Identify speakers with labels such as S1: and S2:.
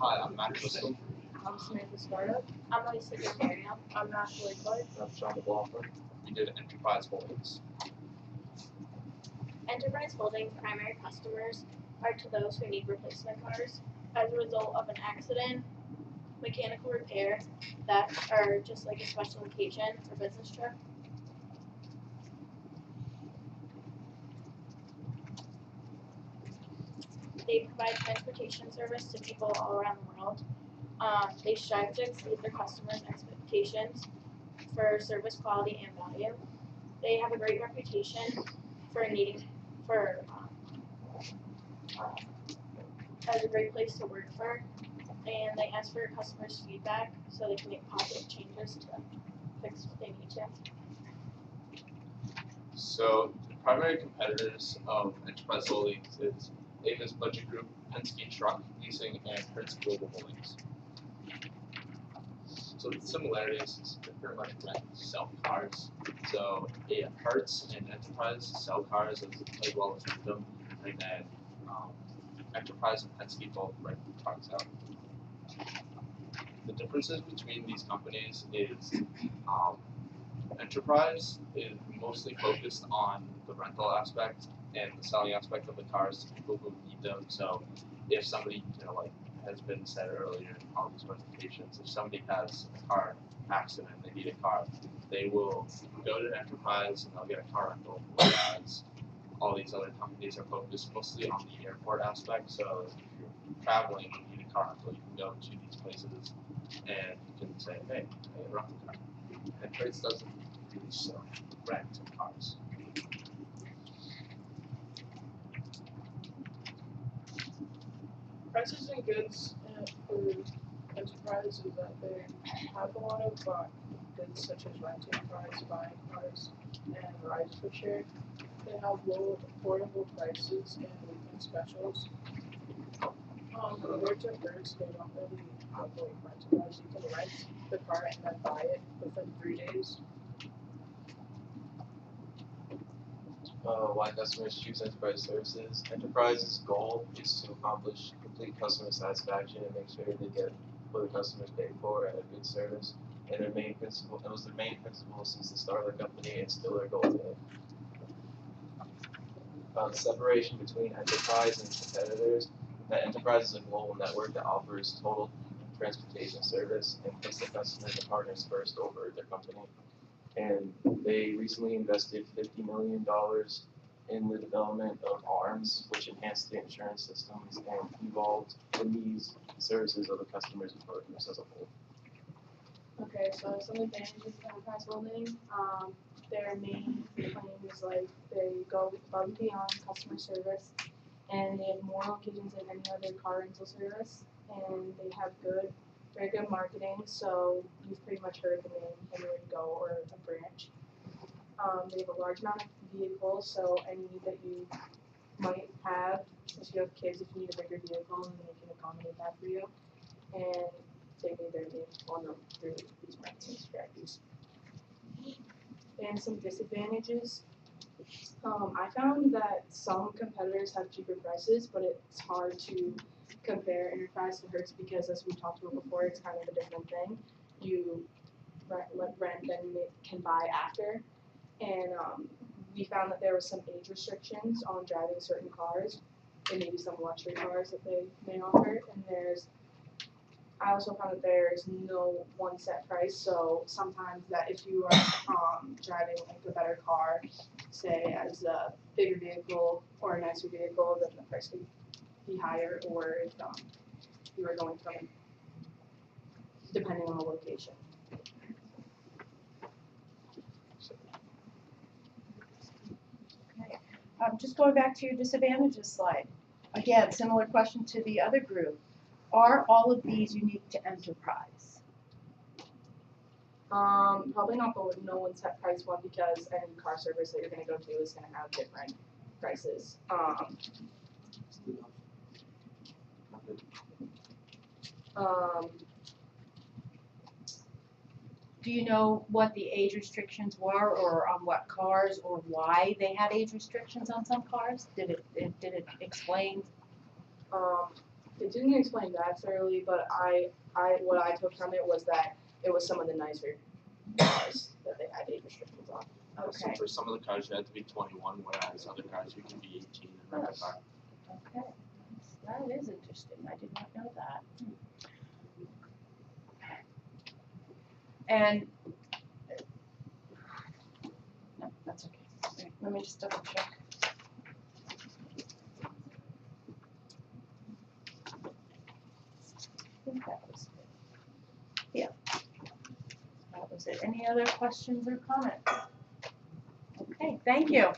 S1: Hi, I'm Matt Crystal.
S2: I'm Samantha Startup. I'm Lisa Miriam. I'm Natalie Clay.
S1: I'm Shawn McLaughlin. We did Enterprise Holdings.
S2: Enterprise Holdings' primary customers are to those who need replacement cars as a result of an accident, mechanical repair, theft, or just like a special occasion or business trip. They provide transportation service to people all around the world. They strive to exceed their customers' expectations for service quality and value. They have a great reputation for needing for as a great place to work for, and they ask for customers' feedback so they can make positive changes to fix what they need to.
S1: So the primary competitors of Enterprise Holdings is Avis Budget Group, Penske Truck Leasing, and Hertz Global Holdings. So the similarities is they pretty much rent sell cars. So Hertz and Enterprise sell cars as well as rent them, and then Enterprise and Penske both rent trucks out. The differences between these companies is Enterprise is mostly focused on the rental aspect and the selling aspect of the cars to people who need them. So if somebody, like has been said earlier in all these presentations, if somebody has a car accident, they need a car, they will go to Enterprise and they'll get a car rental, whereas all these other companies are focused mostly on the airport aspect. So if you're traveling and you need a car rental, you can go to these places and you can say, hey, I need a rental car. And Hertz doesn't really sell rent cars.
S3: Prices and goods for Enterprise is that they have a lot of goods such as renting cars, buying cars, and rides for share. They have low, affordable prices and weekend specials. Compared to Hertz, they don't really have like rental cars. You can rent the car and then buy it within 3 days.
S4: Why customers choose Enterprise services. Enterprise's goal is to accomplish complete customer satisfaction and make sure they get what the customers pay for and a good service. And their main principle, it was their main principle since the start of the company and still their goal today. The separation between Enterprise and competitors. That Enterprise is a global network that offers total transportation service and puts the customers and partners first over their company. And they recently invested $50 million in the development of ARMS, which enhanced the insurance systems and evolved the needs and services of the customers and partners as a whole.
S2: Okay, so some advantages of Enterprise Holding. Their main claim is like they go above and beyond customer service, and they have more locations than any other car rental service, and they have very good marketing. So you've pretty much heard the name anywhere you go or a branch. They have a large amount of vehicles, so any need that you might have, if you have kids, if you need a bigger vehicle, then they can accommodate that for you. And they made their name on them through these marketing strategies. And some disadvantages. I found that some competitors have cheaper prices, but it's hard to compare Enterprise to Hertz because, as we talked about before, it's kind of a different thing. You rent and can buy after. And we found that there were some age restrictions on driving certain cars, and maybe some luxury cars that they may offer. And I also found that there's no one set price, so sometimes that if you are driving like a better car, say as a bigger vehicle or a nicer vehicle, then the price could be higher, or if you are going from depending on the location.
S5: Okay. Just going back to your disadvantages slide. Again, similar question to the other group. Are all of these unique to Enterprise?
S2: Probably not the no one set price one because any car service that you're going to go to is going to have different prices.
S5: Do you know what the age restrictions were, or on what cars, or why they had age restrictions on some cars? Did it explain?
S2: They didn't explain that thoroughly, but what I took from it was that it was some of the nicer cars that they had age restrictions on.
S1: So
S5: Okay,
S1: for some of the cars, you had to be 21, whereas other cars, you can be 18 and rent a car.
S5: okay. That is interesting. I did not know that. And, no, that's okay. Wait, let me just double check. I think that was it. Yeah. That was it. Any other questions or comments? Okay, thank you.